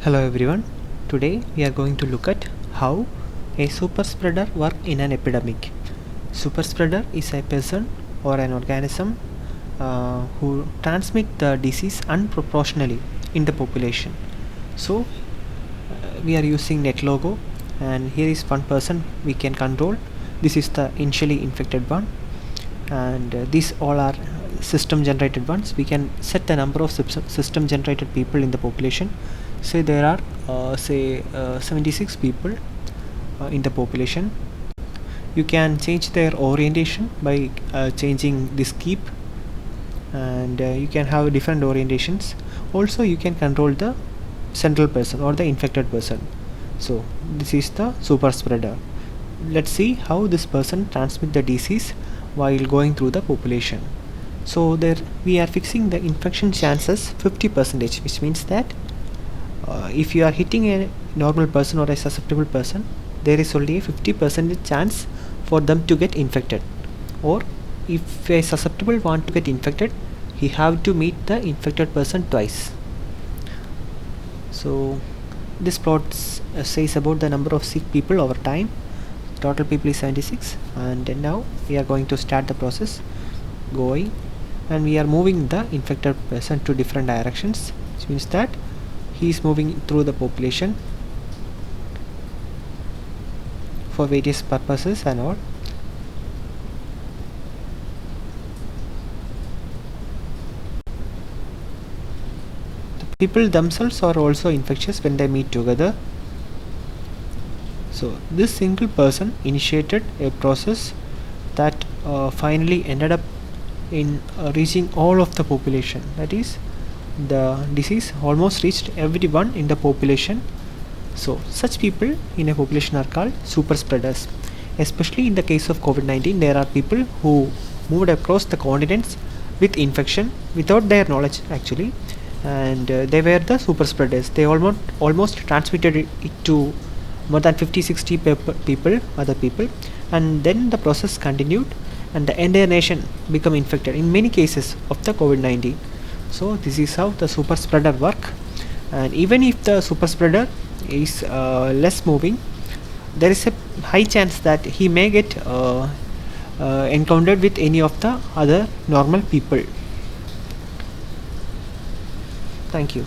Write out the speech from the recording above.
Hello everyone. Today we are going to look at how a super spreader works in an epidemic. Super spreader is a person or an organism who transmit the disease unproportionally in the population. So we are using net logo, and here is one person we can control. This is the initially infected one, and these all are system generated ones. We can set the number of system generated people in the population. Say there are 76 people in the population. You can change their orientation by changing this keep, and you can have different orientations. Also you can control the central person or the infected person. So this is the super spreader. Let's see how this person transmit the disease while going through the population. So there we are fixing the infection chances 50%, which means that if you are hitting a normal person or a susceptible person, there is only a 50% chance for them to get infected. Or if a susceptible want to get infected, he have to meet the infected person twice. So this plot says about the number of sick people over time. Total people is 76, and then now we are going to start the process going, and we are moving the infected person to different directions, which means that he is moving through the population for various purposes and all. The people themselves are also infectious when they meet together. So this single person initiated a process that finally ended up in reaching all of the population. That is, the disease almost reached everyone in the population. So such people in a population are called super spreaders. Especially in the case of COVID-19, there are people who moved across the continents with infection without their knowledge actually, and they were the super spreaders. They almost transmitted it to more than 50-60 people, other people, and then the process continued and the entire nation become infected in many cases of the COVID-19. So this is how the super spreader work. And even if the super spreader is less moving, there is a high chance that he may get encountered with any of the other normal people. Thank you.